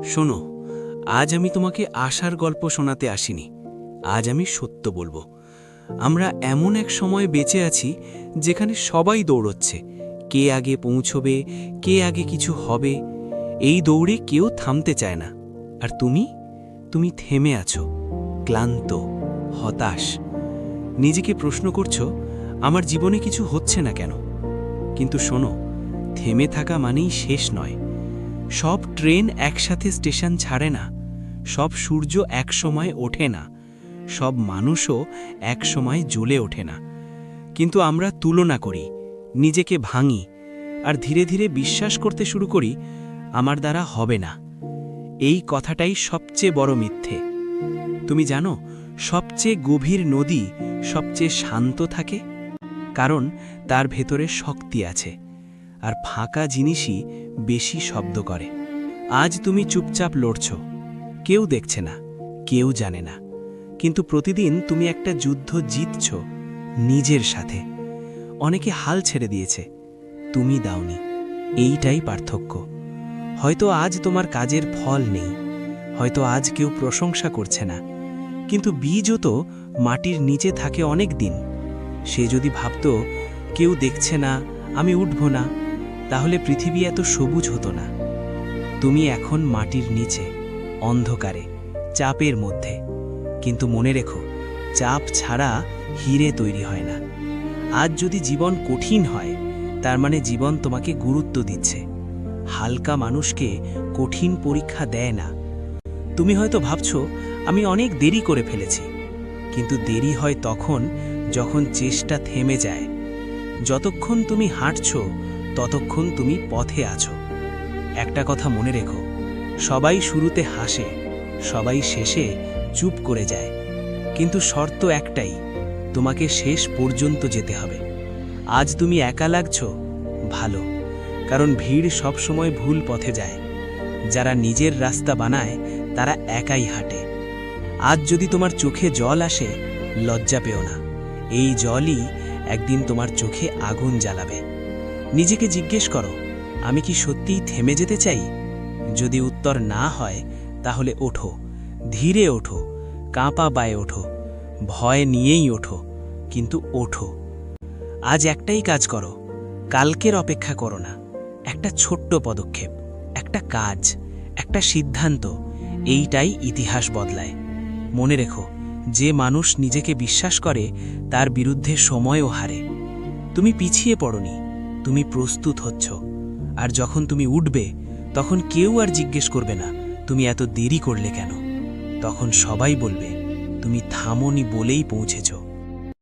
শোনো, আজ আমি তোমাকে আশার গল্প শোনাতে আসিনি। আজ আমি সত্য বলবো। আমরা এমন এক সময়ে বেঁচে আছি যেখানে সবাই দৌড়চ্ছে, কে আগে পৌঁছবে, কে আগে কিছু হবে। এই দৌড়ে কেউ থামতে চায় না। আর তুমি তুমি থেমে আছো, ক্লান্ত, হতাশ। নিজেকে প্রশ্ন করছো, আমার জীবনে কিছু হচ্ছে না কেন? কিন্তু শোনো, থেমে থাকা মানেই শেষ নয়। সব ট্রেন একসাথে স্টেশন ছাড়ে না, সব সূর্য একসময় ওঠে না, সব মানুষও একসময় জ্বলে ওঠে না। কিন্তু আমরা তুলনা করি, নিজেকে ভাঙি, আর ধীরে ধীরে বিশ্বাস করতে শুরু করি আমার দ্বারা হবে না। এই কথাটাই সবচেয়ে বড় মিথ্যে। তুমি জানো, সবচেয়ে গভীর নদী সবচেয়ে শান্ত থাকে, কারণ তার ভেতরে শক্তি আছে। আর ফাঁকা জিনিসই বেশি শব্দ করে। আজ তুমি চুপচাপ লড়ছ, কেউ দেখছে না, কেউ জানে না, কিন্তু প্রতিদিন তুমি একটা যুদ্ধ জিতছ নিজের সাথে। অনেকে হাল ছেড়ে দিয়েছে, তুমি দাওনি। এইটাই পার্থক্য। হয়তো আজ তোমার কাজের ফল নেই, হয়তো আজ কেউ প্রশংসা করছে না, কিন্তু বীজও তো মাটির নিচে থাকে অনেক দিন। সে যদি ভাবত কেউ দেখছে না, আমি উঠব না, তাহলে পৃথিবী এত সবুজ হতো না। তুমি এখন মাটির নিচে, অন্ধকারে, চাপের মধ্যে। কিন্তু মনে রেখো, চাপ ছাড়া হিরে তৈরি হয় না। আজ যদি জীবন কঠিন হয়, তার মানে জীবন তোমাকে গুরুত্ব দিচ্ছে। হালকা মানুষকে কঠিন পরীক্ষা দেয় না। তুমি হয়তো ভাবছো আমি অনেক দেরি করে ফেলেছি, কিন্তু দেরি হয় তখন যখন চেষ্টা থেমে যায়। যতক্ষণ তুমি হাঁটছো ততক্ষণ তুমি পথে আছো। একটা কথা মনে রেখো, সবাই শুরুতে হাসে, সবাই শেষে চুপ করে যায়। কিন্তু শর্ত একটাই, তোমাকে শেষ পর্যন্ত যেতে হবে। আজ তুমি একা লাগছো, ভালো, কারণ ভিড় সবসময় ভুল পথে যায়। যারা নিজের রাস্তা বানায় তারা একাই হাঁটে। আজ যদি তোমার চোখে জল আসে, লজ্জা পেও না। এই জলই একদিন তোমার চোখে আগুন জ্বালাবে। নিজেকে জিজ্ঞেস করো, আমি কি সত্যিই থেমে যেতে চাই? যদি উত্তর না হয়, তাহলে ওঠো, ধীরে ওঠো, কাঁপা পায়ে ওঠো, ভয় নিয়েই ওঠো, কিন্তু ওঠো। আজ একটাই কাজ করো, কালকের অপেক্ষা করো না। একটা ছোট্ট পদক্ষেপ, একটা কাজ, একটা সিদ্ধান্ত, এইটাই ইতিহাস বদলায়। মনে রেখো, যে মানুষ নিজেকে বিশ্বাস করে তার বিরুদ্ধে সময়ও হারে। তুমি পিছিয়ে পড়নি, তুমি প্রস্তুত হচ্ছ। আর যখন তুমি উঠবে, তখন কেউ আর জিজ্ঞেস করবে না তুমি এত দেরি করলে কেন। তখন সবাই বলবে তুমি থামোনি বলেই পৌঁছেছ।